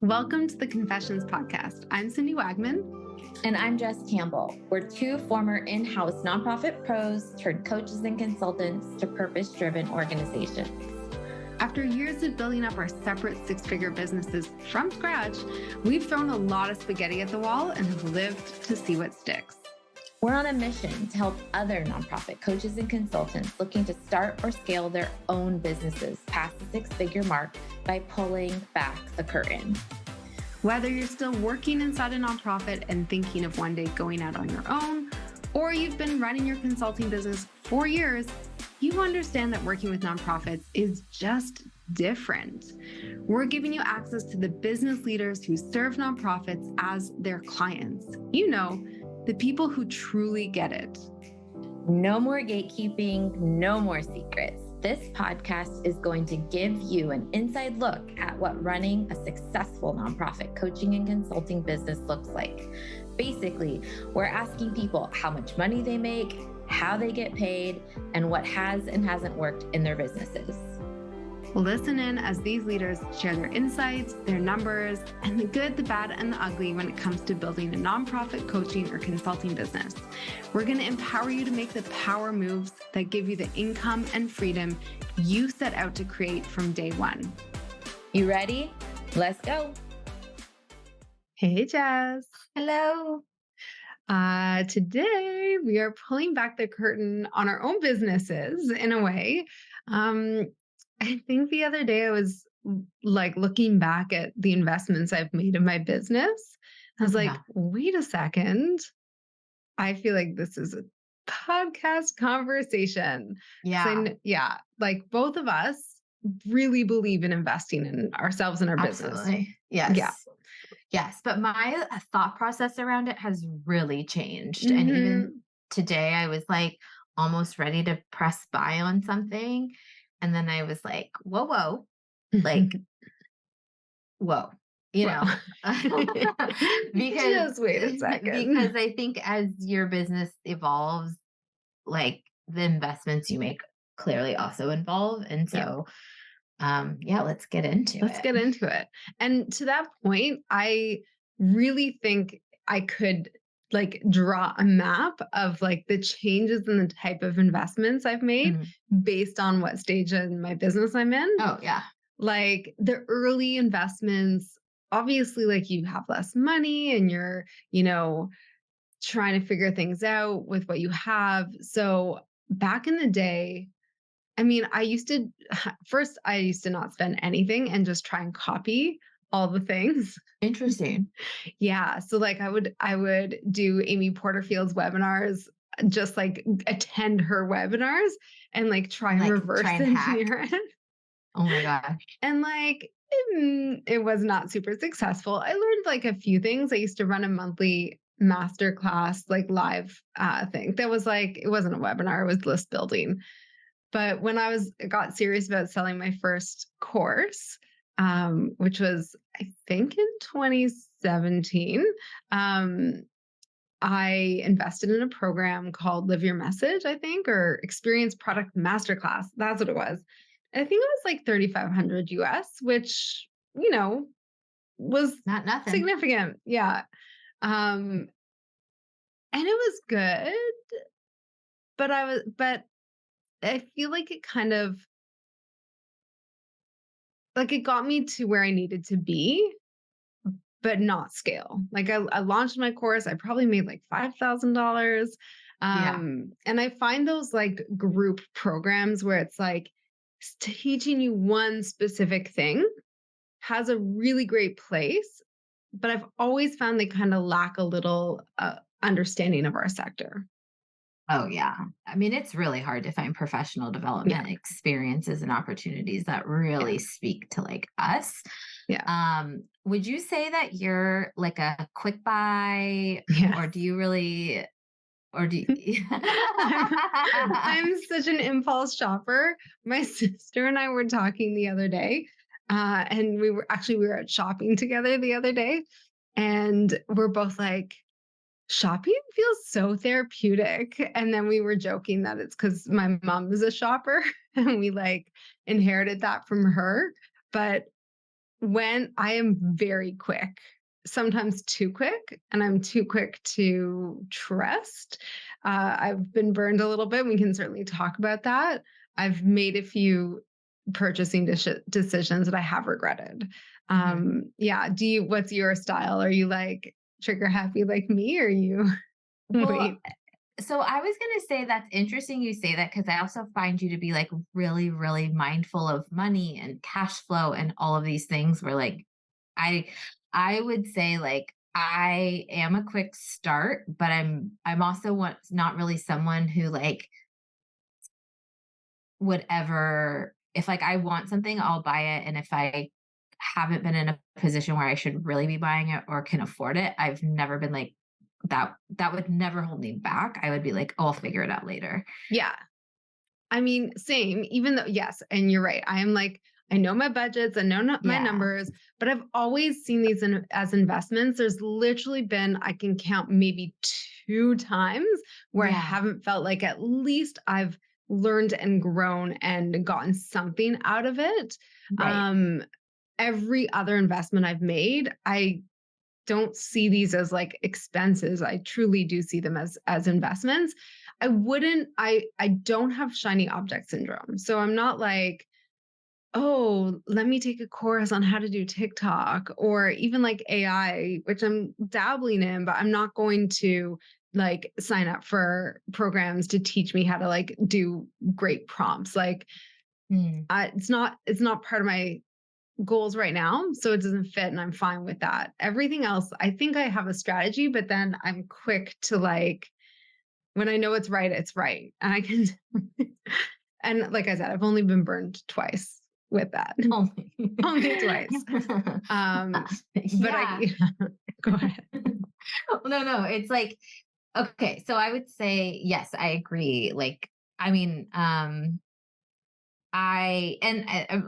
Welcome to the Confessions Podcast. I'm Cindy Wagman. And I'm Jess Campbell. We're two former in-house nonprofit pros turned coaches and consultants to purpose-driven organizations. After years of building up our separate six-figure businesses from scratch, we've thrown a lot of spaghetti at the wall and have lived to see what sticks. We're on a mission to help other nonprofit coaches and consultants looking to start or scale their own businesses past the six-figure mark by pulling back the curtain. Whether you're still working inside a nonprofit and thinking of one day going out on your own, or you've been running your consulting business for years, you understand that working with nonprofits is just different. We're giving you access to the business leaders who serve nonprofits as their clients. You know, the people who truly get it. No more gatekeeping, no more secrets. This podcast is going to give you an inside look at what running a successful nonprofit coaching and consulting business looks like. Basically, we're asking people how much money they make, how they get paid, and what has and hasn't worked in their businesses. Listen in as these leaders share their insights, their numbers, and the good, the bad, and the ugly when it comes to building a nonprofit coaching or consulting business. We're going to empower you to make the power moves that give you the income and freedom you set out to create from day one. You ready? Let's go. Hey, Jess. Hello. Today, we are pulling back the curtain on our own businesses in a way. I think the other day I was like looking back at the investments I've made in my business. I was like, wait a second. I feel like this is a podcast conversation. Yeah. Like both of us really believe in investing in ourselves and our business. Absolutely. Yes. Yeah. Yes. But my thought process around it has really changed. Mm-hmm. And even today I was like almost ready to press buy on something. And then I was like, whoa, like, whoa, you know, because just wait a second. Because I think as your business evolves, like the investments you make clearly also evolve. And so, let's get into it. Let's get into it. And to that point, I really think I could like draw a map of like the changes in the type of investments I've made based on what stage in my business I'm in. Oh, yeah. Like the early investments, obviously, like you have less money and you're, trying to figure things out with what you have. So back in the day, I mean, I used to not spend anything and just try and copy all the things. Interesting. Yeah. So like I would do Amy Porterfield's webinars, just like attend her webinars and like try and reverse engineer it. Oh my gosh. And like, it was not super successful. I learned like a few things. I used to run a monthly masterclass, like live thing. That was like, it wasn't a webinar, it was list building. But when I got serious about selling my first course, which was, I think in 2017, I invested in a program called Live Your Message, I think, or Experience Product Masterclass. That's what it was. I think it was like $3,500 US, which, was not nothing significant. Yeah. And it was good, but I feel like it kind of like it got me to where I needed to be, but not scale. Like I launched my course, I probably made like $5,000. And I find those like group programs where it's like teaching you one specific thing has a really great place, but I've always found they kind of lack a little understanding of our sector. Oh, yeah. I mean, it's really hard to find professional development experiences and opportunities that really speak to like us. Yeah. Would you say that you're like a quick buy or do you really, or do you? I'm such an impulse shopper. My sister and I were talking the other day, and we were out shopping together the other day, and we're both like, shopping feels so therapeutic. And then we were joking that it's because my mom is a shopper and we like inherited that from her. But when I am very quick, sometimes too quick, and I'm too quick to trust. I've been burned a little bit. We can certainly talk about that. I've made a few purchasing decisions that I have regretted. Mhm. Yeah. What's your style? Are you like trigger happy like me, or you Well, wait? so I was going to say that's interesting you say that because I also find you to be like really, really mindful of money and cash flow and all of these things where like I I would say like I am a quick start, but I'm also not really someone who like would ever if like I want something, I'll buy it. And if I haven't been in a position where I should really be buying it or can afford it, I've never been like that would never hold me back. I would be like, "Oh, I'll figure it out later." Yeah. I mean, same, even though, yes, and you're right. I am like, I know my budgets, I know my Yeah. numbers, but I've always seen these as investments. There's literally been, I can count maybe two times where I Yeah. haven't felt like at least I've learned and grown and gotten something out of it. Right. Um, every other investment I've made, I don't see these as like expenses. I truly do see them as investments. I don't have shiny object syndrome. So I'm not like, oh, let me take a course on how to do TikTok or even like AI, which I'm dabbling in, but I'm not going to like sign up for programs to teach me how to like do great prompts. Like Mm. it's not part of my goals right now, so it doesn't fit and I'm fine with that. Everything else, I think I have a strategy, but then I'm quick to like when I know it's right. And I can and like I said, I've only been burned twice with that. Only. Only twice. Uh, But yeah. go ahead. No, no, it's like okay, so I would say yes, I agree. Like, I mean,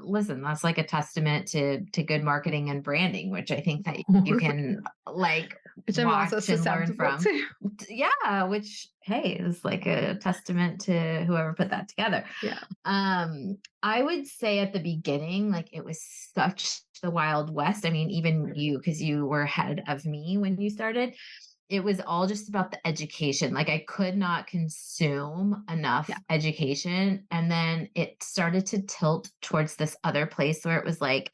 listen, that's like a testament to good marketing and branding, which I think that you can like Which I'm also watch and learn susceptible from. to. Yeah, which hey is like a testament to whoever put that together. Yeah. I would say at the beginning, like it was such the Wild West. I mean, even you, because you were ahead of me when you started, it was all just about the education. Like I could not consume enough Yeah. education. And then it started to tilt towards this other place where it was like,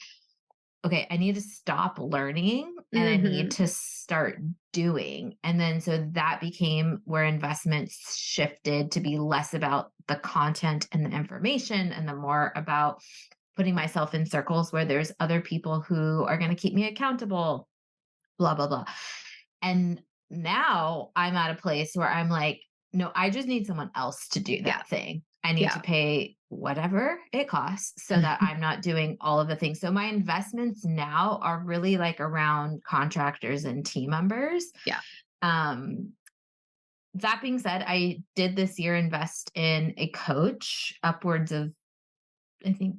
okay, I need to stop learning and I need Hmm. to start doing. And then so that became where investments shifted to be less about the content and the information and the more about putting myself in circles where there's other people who are going to keep me accountable, blah, blah, blah. And now I'm at a place where I'm like, no, I just need someone else to do Yeah. that thing. I need to Yeah. pay whatever it costs so that I'm not doing all of the things. So my investments now are really like around contractors and team members. Yeah. Um, that being said, I did this year invest in a coach upwards of, I think,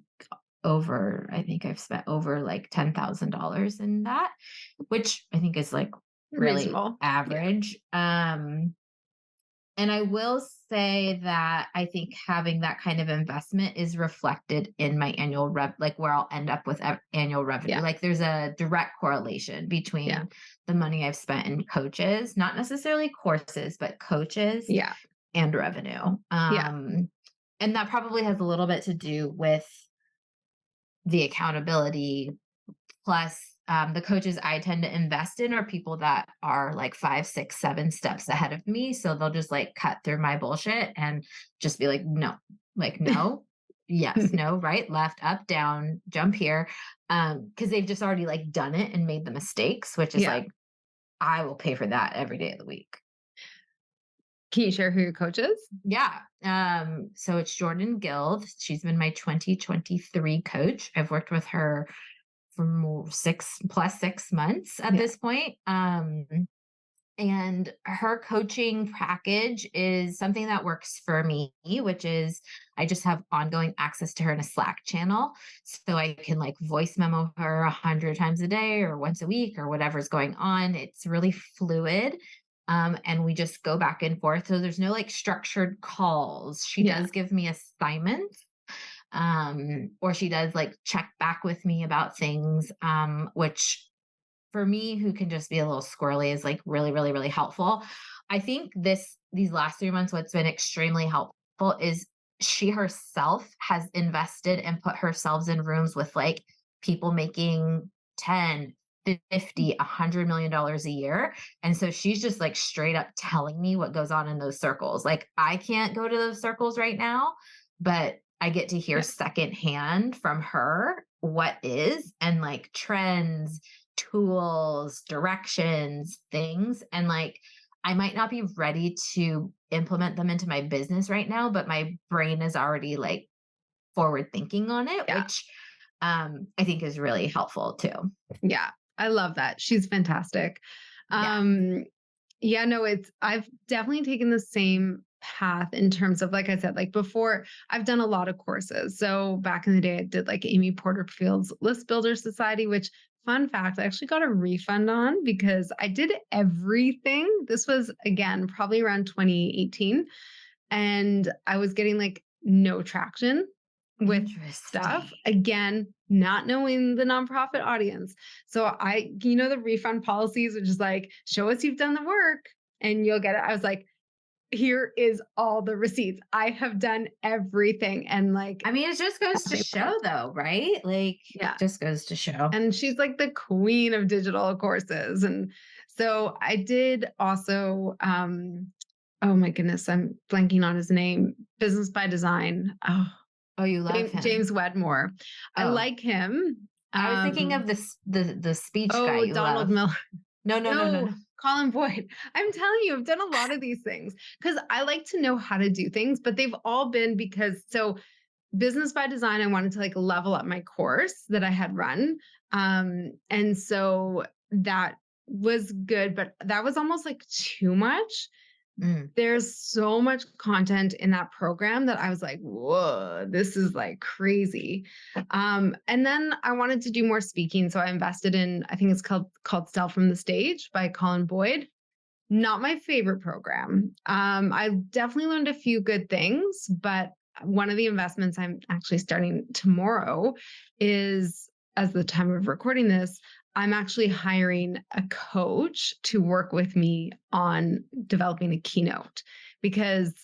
I think I've spent over like $10,000 in that, which I think is like really Reasonable. Yeah. average. And I will say that I think having that kind of investment is reflected in my annual like where I'll end up with annual revenue. Yeah. Like there's a direct correlation Yeah. between the money I've spent in coaches, not necessarily courses, but coaches Yeah. and revenue. Yeah. And that probably has a little bit to do with the accountability. Plus, the coaches I tend to invest in are people that are like 5, 6, 7 steps ahead of me. So they'll just like cut through my bullshit and just be like, no, yes, no, right, left, up, down, jump here. Because they've just already like done it and made the mistakes, which is Yeah. like, I will pay for that every day of the week. Can you share who your coach is? Yeah. So it's Jordan Guild. She's been my 2023 coach. I've worked with her for more 6 months at Yeah. this point. And her coaching package is something that works for me, which is I just have ongoing access to her in a Slack channel. So I can like voice memo her 100 times a day or once a week or whatever's going on. It's really fluid. And we just go back and forth. So there's no like structured calls. She Yeah. does give me assignments. Or she does like check back with me about things, which for me, who can just be a little squirrely, is like really, really, really helpful. I think these last 3 months, what's been extremely helpful is she herself has invested and put herself in rooms with like people making 10, 50, $100 million a year. And so she's just like straight up telling me what goes on in those circles. Like I can't go to those circles right now, but I get to hear Yeah. secondhand from her what is, and like trends, tools, directions, things. And like, I might not be ready to implement them into my business right now, but my brain is already like forward thinking on it, Yeah. which I think is really helpful too. Yeah. I love that. She's fantastic. Yeah. Yeah, no, I've definitely taken the same path in terms of, like I said, like before, I've done a lot of courses. So back in the day, I did like Amy Porterfield's List Builder Society, which, fun fact, I actually got a refund on because I did everything. This was, again, probably around 2018. And I was getting like no traction with stuff. Interesting. Again, not knowing the nonprofit audience. So the refund policies are just like, show us you've done the work and you'll get it. I was like, here is all the receipts. I have done everything. And like, I mean, it just goes to they show went. though, right? Like, Yeah. just goes to show. And she's like the queen of digital courses. And so I did also, oh my goodness, I'm blanking on his name, Business by Design. Oh, Oh, you love him. James Wedmore. I Oh, like him. I was thinking of the speech guy Oh, you Donald love. Miller. No, no, no, no, No, no. Colin Boyd. I'm telling you, I've done a lot of these things because I like to know how to do things, but they've all been because Business by Design, I wanted to like level up my course that I had run. And so that was good, but that was almost like too much. Mm. There's so much content in that program that I was like, whoa, this is like crazy. And then I wanted to do more speaking. So I invested in, I think it's called Sell from the Stage by Colin Boyd. Not my favorite program. I definitely learned a few good things, but one of the investments I'm actually starting tomorrow is, as the time of recording this, I'm actually hiring a coach to work with me on developing a keynote because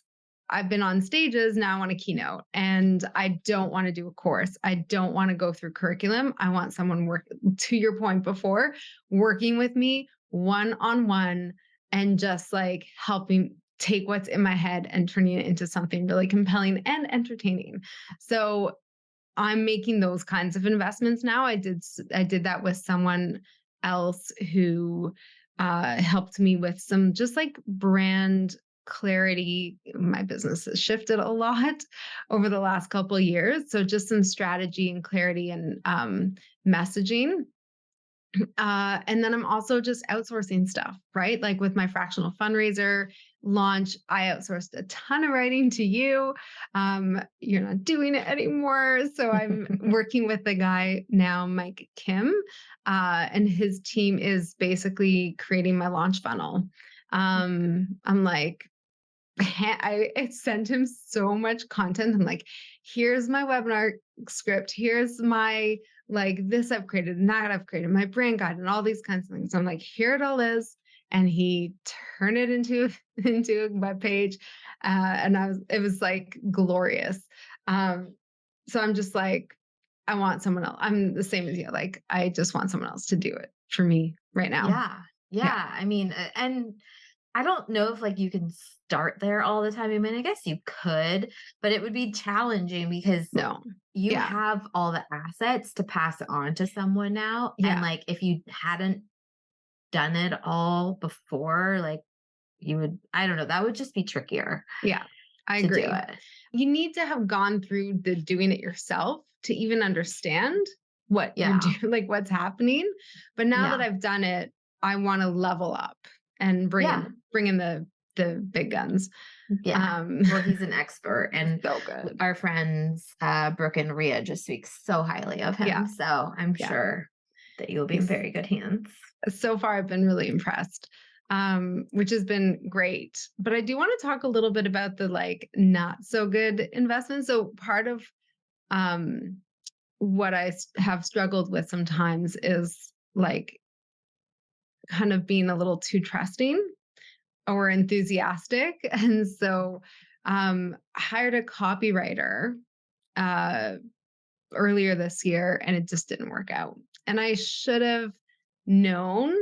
I've been on stages, now I want a keynote and I don't want to do a course. I don't want to go through curriculum. I want someone to your point before, working with me one-on-one and just like helping take what's in my head and turning it into something really compelling and entertaining. So I'm making those kinds of investments now. I did that with someone else who helped me with some just like brand clarity. My business has shifted a lot over the last couple of years. So just some strategy and clarity and messaging. And then I'm also just outsourcing stuff, right? Like with my fractional fundraiser launch, I outsourced a ton of writing to you. You're not doing it anymore. So I'm working with the guy now, Mike Kim, and his team is basically creating my launch funnel. I'm like, I sent him so much content. I'm like, here's my webinar script. Here's my like this I've created and that I've created, my brand guide and all these kinds of things. So I'm like, here it all is. And he turned it into into a web page. And it was like glorious. So I'm just like, I want someone else. I'm the same as you. Like, I just want someone else to do it for me right now. Yeah. Yeah. Yeah. I mean, and I don't know if like you can start there all the time. I mean, I guess you could, but it would be challenging because No. you Yeah. have all the assets to pass on to someone now. And Yeah. like if you hadn't done it all before, like you would, I don't know, that would just be trickier Yeah. I to do agree. it. You need to have gone through the doing it yourself to even understand what you're Yeah. doing, like what's happening. But now that Yeah. I've done it, I want to level up and Yeah. bring in the big guns. Yeah. Well, he's an expert, and So good. our friends, Brooke and Rhea, just speak so highly of him. Yeah. So I'm Yeah. sure that you'll be in very good hands. So far, I've been really impressed, which has been great. But I do want to talk a little bit about the like not so good investments. So part of um, what have struggled with sometimes is like kind of being a little too trusting or enthusiastic. And so hired a copywriter uh, earlier this year and it just didn't work out. And I should have known,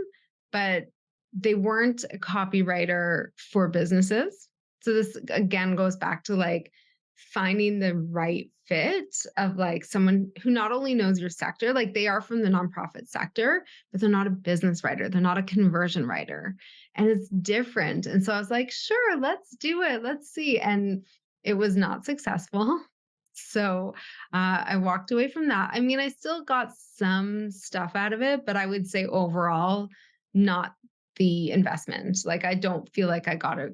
but they weren't a copywriter for businesses. So this again goes back to like finding the right fit of like someone who not only knows your sector, like they are from the nonprofit sector, but they're not a business writer. They're not a conversion writer. And it's different. And so I was like, sure, let's do it. Let's see. And it was not successful. So I walked away from that. I mean, I still got some stuff out of it, but I would say overall, not the investment. Like, I don't feel like I got a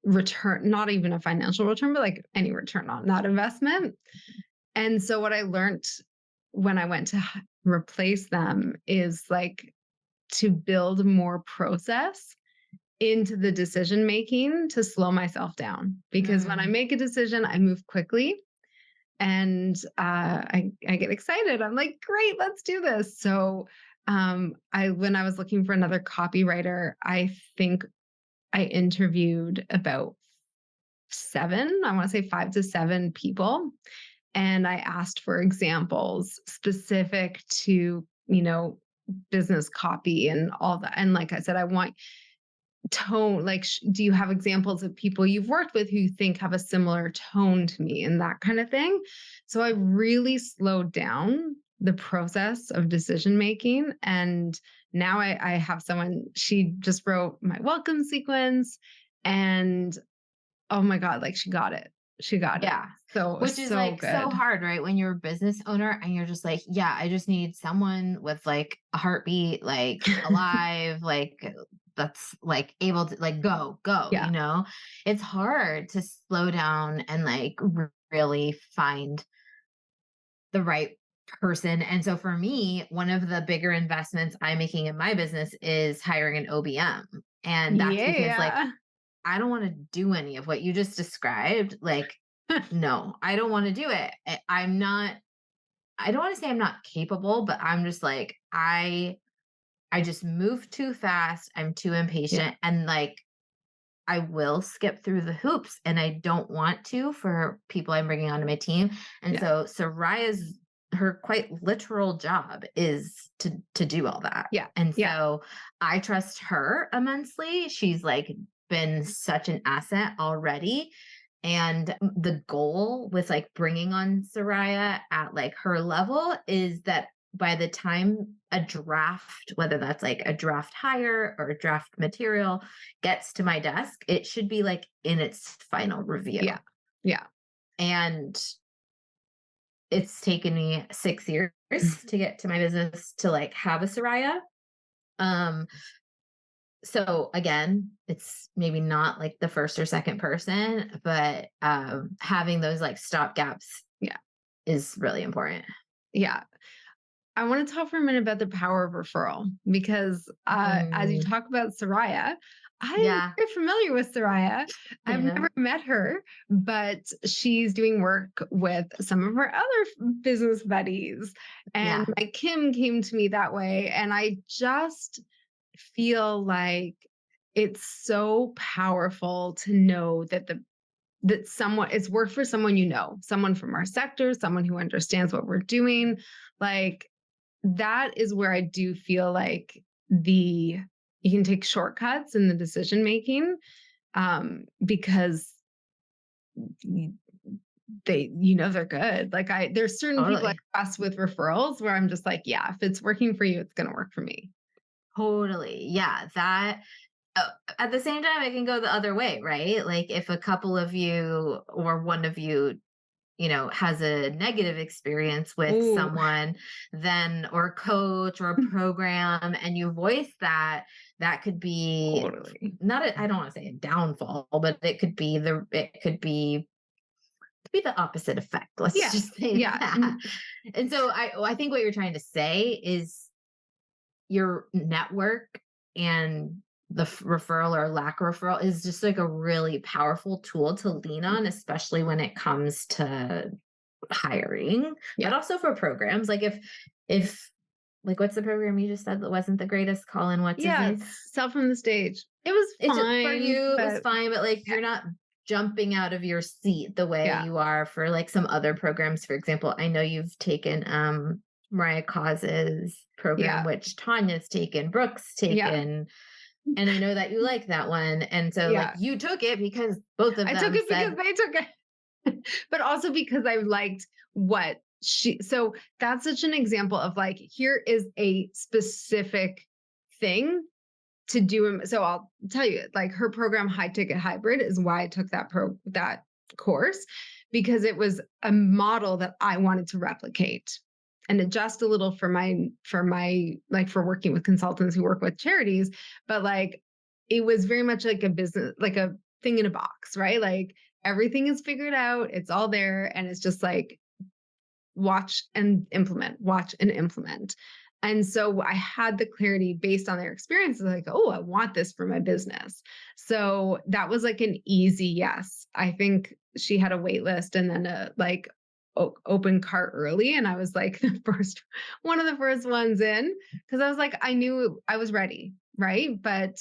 return, not even a financial return, but like any return on that investment. And so, what I learned when I went to replace them is like to build more process into the decision making to slow myself down. Because when I make a decision, I move quickly and I get excited. I'm like, great, let's do this. So when I was looking for another copywriter, I think I interviewed about I want to say 5 to 7 people. And I asked for examples specific to, business copy and all that. And like I said, I want tone, like, do you have examples of people you've worked with who you think have a similar tone to me and that kind of thing? So I really slowed down the process of decision making. And now I have someone, she just wrote my welcome sequence and oh my God, like she got it. She got it. Yeah. So, Which is so like so good. hard, right? When you're a business owner and you're just like, yeah, I just need someone with like a heartbeat, like alive, like that's like able to like go, Yeah. It's hard to slow down and like really find the right person. And so for me, one of the bigger investments I'm making in my business is hiring an OBM. And that's because like Yeah. I don't want to do any of what you just described. Like, no, I don't want to do it. I don't want to say I'm not capable, but I'm just like, I just move too fast. I'm too Yeah. impatient. And like, I will skip through the hoops and I don't want to for people I'm bringing onto my team. And Yeah. so Soraya's, her quite literal job is to do all that. Yeah. And Yeah. so I trust her immensely. She's like been such an asset already. And the goal with like bringing on Soraya at like her level is that by the time a draft, whether that's like a draft hire or a draft material gets to my desk, it should be like in its final review. Yeah. Yeah. And it's taken me 6 years to get to my business to like have a Soraya. So again, it's maybe not like the first or second person, but having those like stop gaps, Yeah. is really important. Yeah. I want to talk for a minute about the power of referral because as you talk about Soraya, I am Yeah. very familiar with Soraya. I've Yeah. never met her, but she's doing work with some of her other business buddies. And Yeah. my Kim came to me that way. And I just feel like it's so powerful to know that someone it's worked for someone, someone from our sector, someone who understands what we're doing. Like that is where I do feel like you can take shortcuts in the decision making because y- they're good. Like there's certain people I Totally. trust with referrals where I'm just like, yeah, if it's working for you, it's going to work for me. Totally. Yeah. That at the same time, it can go the other way, right? Like if a couple of you or one of you, has a negative experience with Ooh, someone, then or a coach or a program, and you voice that, that could be totally. not I don't want to say a downfall, but it could be the opposite effect. Let's Yeah. just say Yeah. that. And so I think what you're trying to say is your network and the referral or lack of referral is just like a really powerful tool to lean on, especially when it comes to hiring, but Yeah. also for programs. Like if like what's the program you just said that wasn't the greatest? Colin, what's his Yeah, name? it's Sell from the Stage. It was It's just for fine, you, it was but fine, but like yeah, you're not jumping out of your seat the way yeah, you are for like some other programs. For example, I know you've taken Mariah Cause's program, yeah, which Tanya's taken, Brooke's yeah, taken, and I know that you like that one. And so like yeah. you took it because both of I took them it because said, they took it, but also because I liked what she so that's such an example of like, here is a specific thing to do. So I'll tell you, like her program, High Ticket Hybrid, is why I took that course, because it was a model that I wanted to replicate and adjust a little for my like for working with consultants who work with charities. But like it was very much like a business, like a thing in a box, right? Like everything is figured out, it's all there, and it's just like watch and implement, watch and implement. And so I had the clarity based on their experiences, like, oh, I want this for my business. So that was like an easy yes. I think she had a wait list and then a like open cart early. And I was like one of the first ones in, because I was like, I knew I was ready. Right. But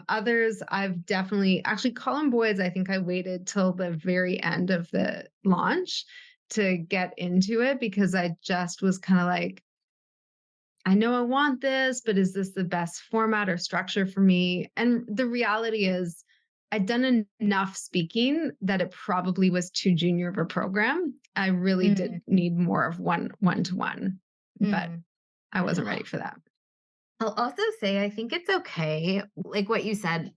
others I've definitely actually Colin Boyd's, I think I waited till the very end of the launch to get into it because I just was kind of like, I know I want this, but is this the best format or structure for me? And the reality is, I'd done enough speaking that it probably was too junior of a program. I really mm, did need more of one to one, but mm. I wasn't ready for that. I'll also say I think it's okay. Like what you said,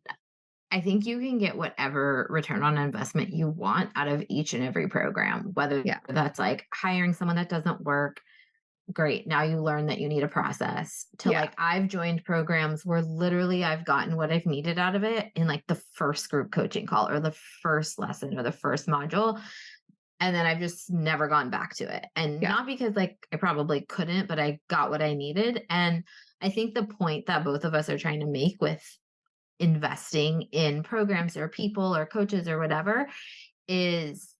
I think you can get whatever return on investment you want out of each and every program, whether Yeah. that's like hiring someone that doesn't work. Great. Now you learn that you need a process to Yeah. like, I've joined programs where literally I've gotten what I've needed out of it in like the first group coaching call or the first lesson or the first module. And then I've just never gone back to it. And Yeah. not because like I probably couldn't, but I got what I needed. And I think the point that both of us are trying to make with investing in programs or people or coaches or whatever is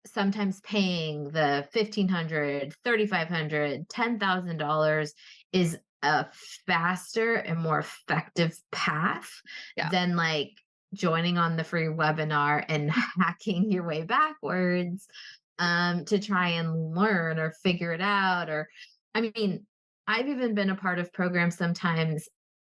sometimes paying the $1,500, $3,500, $10,000 is a faster and more effective path Yeah. than like joining on the free webinar and hacking your way backwards to try and learn or figure it out. Or, I mean, I've even been a part of programs sometimes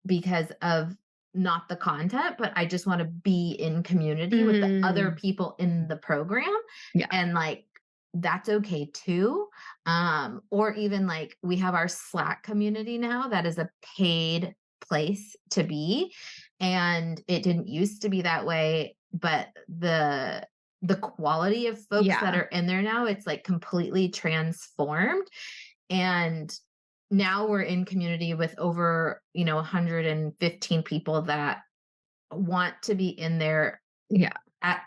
because of not the content, but I just want to be in community with the other Mm, people in the program. yeah. And like, that's okay too. Or even like we have our Slack community now that is a paid place to be. And it didn't used to be that way, but the quality of folks that Yeah. are in there now, it's like completely transformed. And now we're in community with over 115 people that want to be in there Yeah. at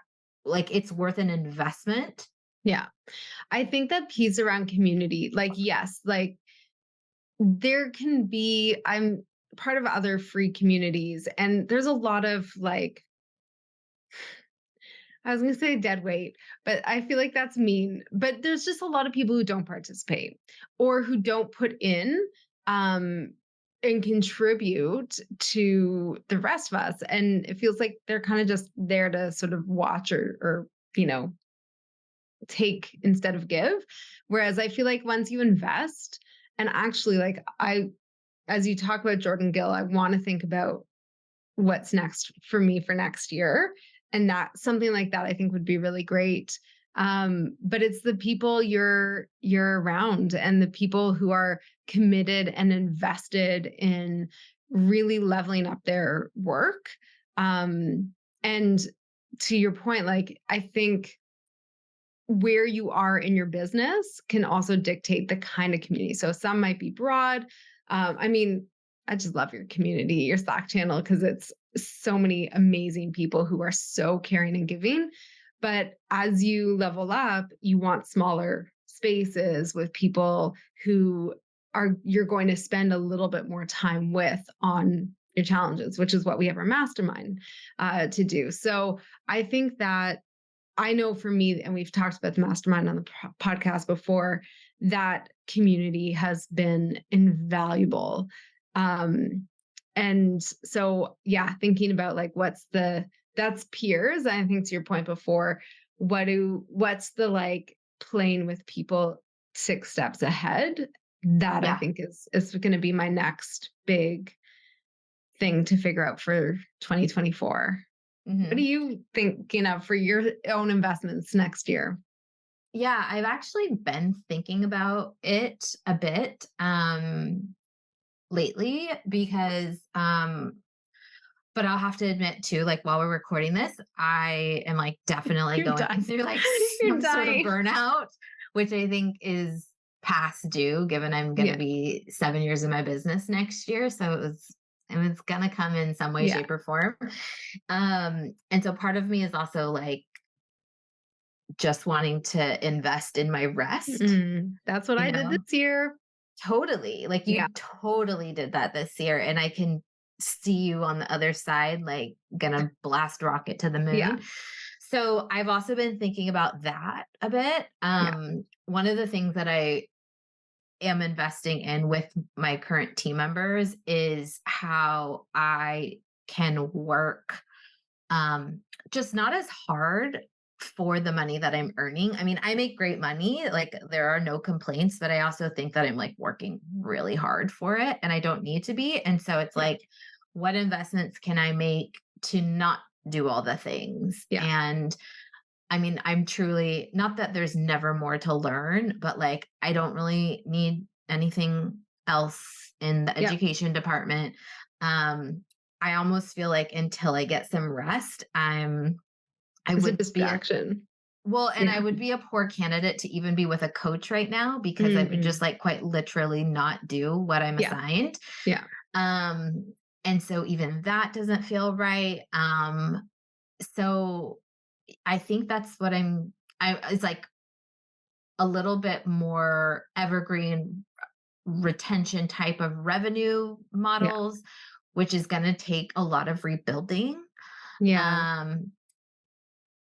like it's worth an investment. Yeah. I think that piece around community, like, yes, like there can be, I'm part of other free communities, and there's a lot of like, I was going to say dead weight, but I feel like that's mean. But there's just a lot of people who don't participate or who don't put in um, and contribute to the rest of us. And it feels like they're kind of just there to sort of watch or you know, take instead of give. Whereas I feel like once you invest, and actually, like, as you talk about Jordan Gill, I want to think about what's next for me for next year. And that something like that I think would be really great. But it's the people you're around and the people who are committed and invested in really leveling up their work. And to your point, like I think where you are in your business can also dictate the kind of community. So some might be broad. I mean, I just love your community, your Slack channel, because it's so many amazing people who are so caring and giving. But as you level up, you want smaller spaces with people who are you're going to spend a little bit more time with on your challenges, which is what we have our mastermind to do. So I think that I know for me, and we've talked about the mastermind on the podcast before, that community has been invaluable. Um, and so, yeah, thinking about like that's peers. I think to your point before, what's the like playing with people 6 steps ahead? That I Yeah. think is going to be my next big thing to figure out for 2024. What are Mhm. you thinking of for your own investments next year? Yeah, I've actually been thinking about it a bit lately because but I'll have to admit too, like while we're recording this, I am like definitely You're going dying. through like You're some sort of dying. burnout, which I think is past due given I'm going to Yeah. be 7 years in my business next year. So it was going to come in some way, Yeah. shape, or form. And so part of me is also like just wanting to invest in my rest, That's what you I did know? this year. Totally. Like Yeah. you totally did that this year. And I can see you on the other side, like gonna blast rocket to the Yeah. moon. So I've also been thinking about that a bit. Yeah. One of the things that I am investing in with my current team members is how I can work just not as hard for the money that I'm earning. I mean, I make great money, like there are no complaints, but I also think that I'm like working really hard for it and I don't need to be. And so it's Yeah. like, what investments can I make to not do all the things? Yeah. And I mean, I'm truly not that there's never more to learn, but like I don't really need anything else in the Yeah. education department. I almost feel like until I get some rest, I It's a would be distraction. well, and I Yeah. would be a poor candidate to even be with a coach right now because I would just Mm. like quite literally not do what I'm Yeah. assigned. Yeah. And so even that doesn't feel right. So I think that's what it's like a little bit more evergreen retention type of revenue Yeah. models, which is going to take a lot of rebuilding. Yeah. Um,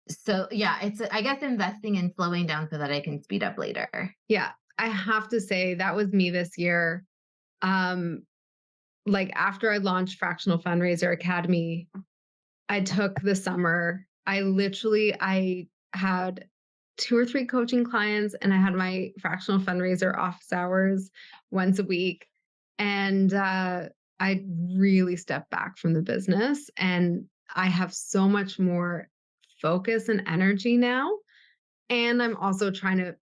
so yeah, I guess investing in slowing down so that I can speed up later. Yeah. I have to say that was me this year. Um, like after I launched Fractional Fundraiser Academy, I took the summer. I had 2 or 3 coaching clients and I had my fractional fundraiser office hours once a week. And I really stepped back from the business and I have so much more focus and energy now. And I'm also trying to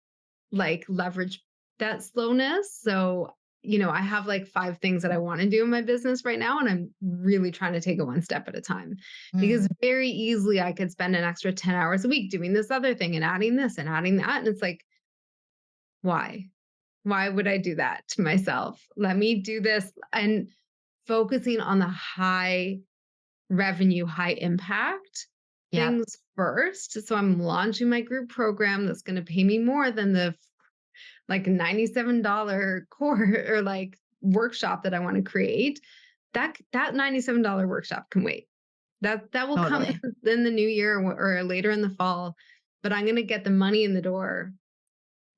like leverage that slowness. So, I have like 5 things that I want to do in my business right now. And I'm really trying to take it one step at a time because Mm, very easily I could spend an extra 10 hours a week doing this other thing and adding this and adding that. And it's like, why? Why would I do that to myself? Let me do this and focusing on the high revenue, high impact yep, things first. So I'm launching my group program that's going to pay me more than the like $97 core or like workshop that I want to create. That $97 workshop can wait. That will come totally. in the new year or later in the fall, but I'm going to get the money in the door,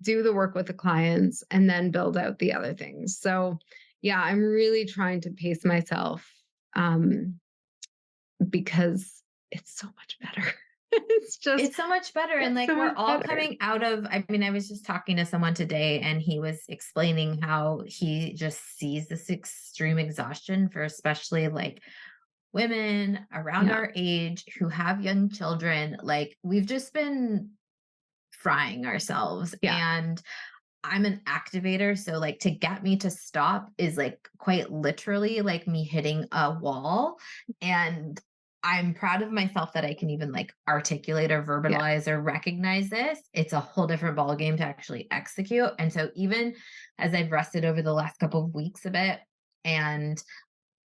do the work with the clients, and then build out the other things. So, yeah, I'm really trying to pace myself um, because it's so much better. It's just, It's so much better. And it's like so we're much all better. coming out of, I mean, I was just talking to someone today and he was explaining how he just sees this extreme exhaustion for especially like women around Yeah. our age who have young children. Like we've just been frying ourselves. Yeah. And I'm an activator. So like to get me to stop is like quite literally like me hitting a wall. And I'm proud of myself that I can even like articulate or Yeah. verbalize or recognize this. It's a whole different ballgame to actually execute. And so even as I've rested over the last couple of weeks a bit and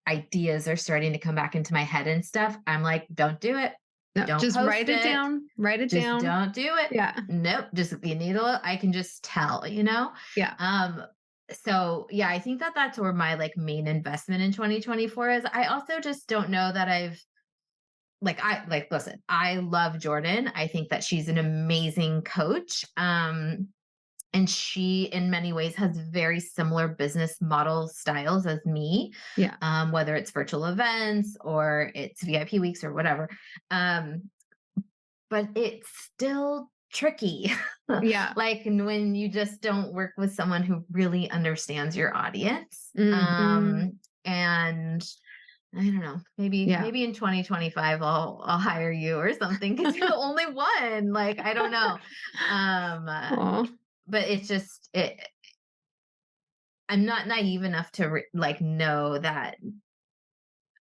ideas are starting to come back into my head and stuff, I'm like, don't do it. No, Don't just post write it it. down. Write it Just down. don't do it. Yeah. Nope. Just you need a I can just tell, you know? Yeah. Um, so yeah, I think that that's where my like main investment in 2024 is. I also just don't know that I've listen, I love Jordan. I think that she's an amazing coach. And she, in many ways, has very similar business model styles as me, Yeah. whether it's virtual events or it's VIP weeks or whatever. But it's still tricky. Yeah. Like when you just don't work with someone who really understands your audience. Mhm. And I don't know, Yeah. maybe in 2025 I'll hire you or something because you're the only one. Like, I don't know. Aw. But it's just I'm not naive enough to like know that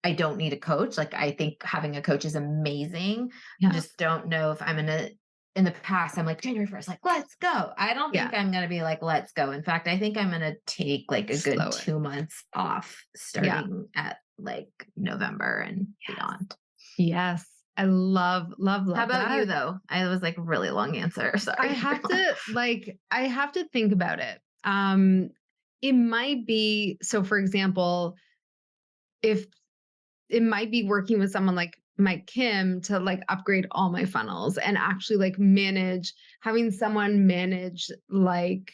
I don't need a coach. Like, I think having a coach is amazing. I Yeah. just don't know if I'm gonna. In the past, I'm like January 1st, like let's go. I don't Yeah. think I'm gonna be like let's go. In fact, I think I'm gonna take like a good Slow it. 2 months off Yeah. starting at like November and Yes. beyond. Yes. I love, love, How love about you that. though? I was like really long answer. I Sorry, have everyone. to I have to think about it. It might be, so for example, if it might be working with someone like Mike Kim to like upgrade all my funnels and actually like manage, having someone manage like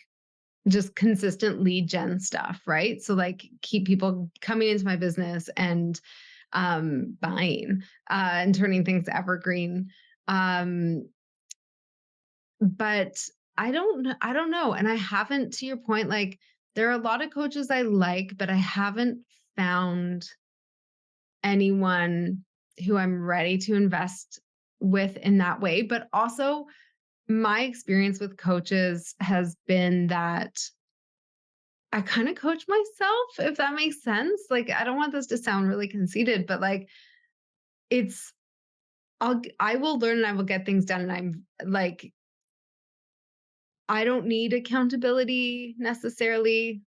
just consistent lead gen stuff, right? So like keep people coming into my business and buying and turning things evergreen. Um but I don't know, and I haven't, to your point, like there are a lot of coaches I like, but I haven't found anyone who I'm ready to invest with in that way. But also, my experience with coaches has been that I kind of coach myself, if that makes sense. Like, I don't want this to sound really conceited, but like, it's, I will learn and I will get things done. And I'm like, I don't need accountability necessarily.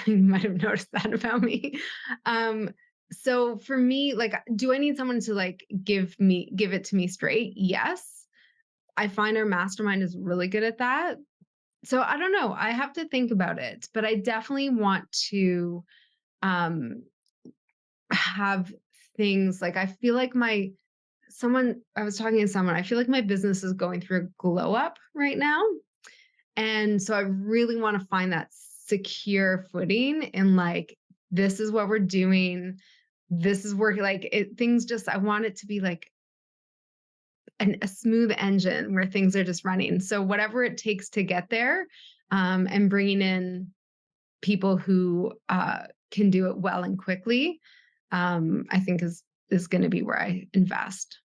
You might have noticed that about me. Um, so for me, like, do I need someone to like give it to me straight? Yes. I find our mastermind is really good at that. So I don't know. I have to think about it, but I definitely want to um have things like I feel like I was talking to someone, I feel like my business is going through a glow up right now. And so I really want to find that secure footing in like, this is what we're doing. This is working. Like things just, I want it to be like a smooth engine where things are just running. So whatever it takes to get there, and bringing in people who can do it well and quickly, I think is going to be where I invest.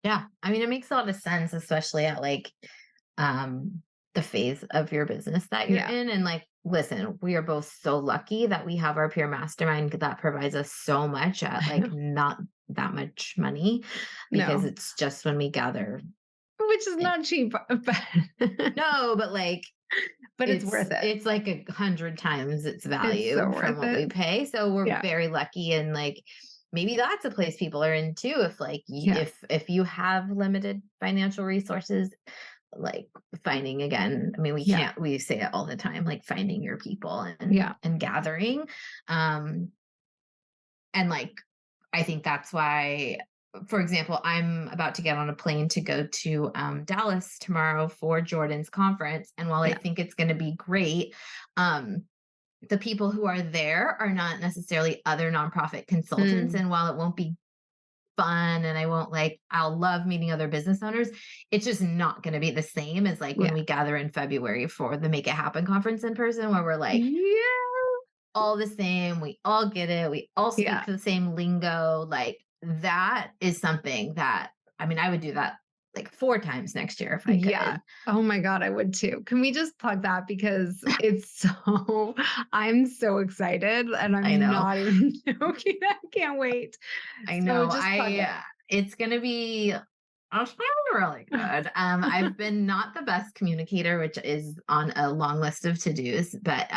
Yeah. I mean, it makes a lot of sense, especially at like um the phase of your business that you're Yeah. in. And like, listen, we are both so lucky that we have our peer mastermind that provides us so much at I like know. not that much money because No, it's just when we gather which is it. not cheap, but No, but like but it's worth it. it's like 100 times its It's so value from worth what we it. pay. So we're Yeah. very lucky, and like maybe that's a place people are in too. If like Yeah. if you have limited financial resources, like finding, again, I mean, Yeah. we say it all the time, like finding your people Yeah. and gathering. Um and like I think that's why, for example, I'm about to get on a plane to go to Dallas tomorrow for Jordan's conference. And while I Yeah. think it's going to be great, um, the people who are there are not necessarily other nonprofit consultants. Mm. And while it won't be fun and I'll love meeting other business owners, it's just not going to be the same as like when Yeah. we gather in February for the Make It Happen conference in person, where we're like, Yeah. all the same. We all get it. We all Yeah. speak the same lingo. Like that is something that, I mean, I would do that like 4 times next year if I Yeah. could. Oh my God, I would too. Can we just plug that because it's so I'm so excited and I I'm know. not even joking. I can't wait. I So know. just plug it. It's going to be, it's gonna be really good. I've been not the best communicator, which is on a long list of to-dos, but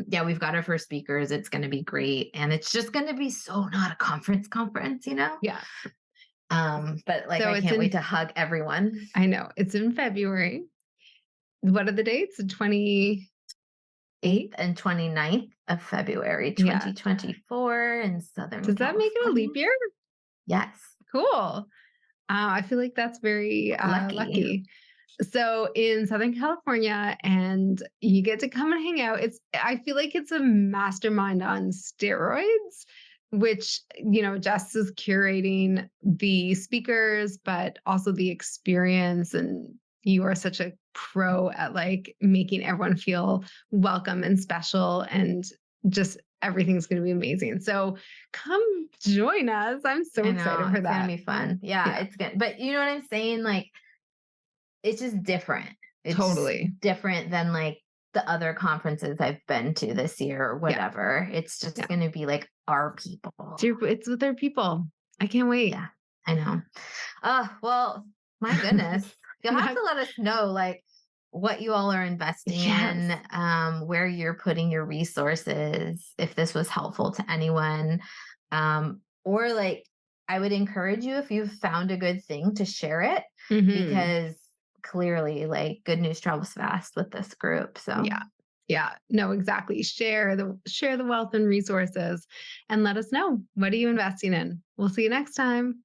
yeah, we've got our first speakers. It's going to be great. And it's just going to be so not a conference, you know? Yeah. But like, So I it's can't wait in to hug everyone. I know it's in February. What are the dates? The 28th? 8th and 29th of February, Yeah. 2024 in Southern Does that make it a California. leap year? Yes. Cool. I feel like that's very Lucky. lucky. So in Southern California, and you get to come and hang out. I feel like it's a mastermind on steroids, which, Jess is curating the speakers, but also the experience. And you are such a pro at like making everyone feel welcome and special, and just everything's going to be amazing. So come join us. I'm so I excited know for it's gonna that. be fun. Yeah, Yeah, it's good. But you know what I'm saying? Like, it's just different. It's just totally. different than like the other conferences I've been to this year or Yeah. whatever. It's just Yeah. gonna be like our people. It's with their people. I can't wait. Yeah, I know. Oh, well, my goodness. You'll have to let us know like what you all are investing Yes. in, where you're putting your resources, if this was helpful to anyone. Or like I would encourage you if you've found a good thing to share it Hmm. because clearly like good news travels fast with this group. So Yeah. Yeah. No, exactly. Share the wealth and resources, and let us know, what are you investing in? We'll see you next time.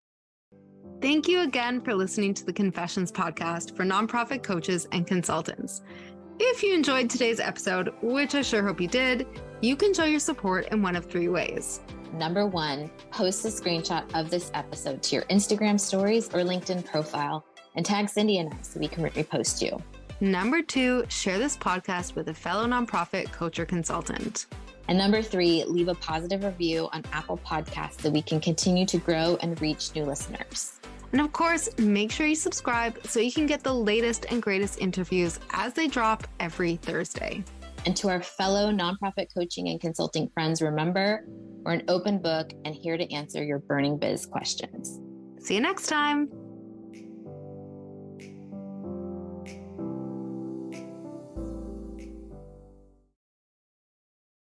Thank you again for listening to the Confessions podcast for nonprofit coaches and consultants. If you enjoyed today's episode, which I sure hope you did, you can show your support in one of 3 ways. Number 1, post a screenshot of this episode to your Instagram stories or LinkedIn profile and tag Cindy and I so we can repost you. Number 2, share this podcast with a fellow nonprofit coach or consultant. And number 3, leave a positive review on Apple Podcasts so we can continue to grow and reach new listeners. And of course, make sure you subscribe so you can get the latest and greatest interviews as they drop every Thursday. And to our fellow nonprofit coaching and consulting friends, remember, we're an open book and here to answer your burning biz questions. See you next time.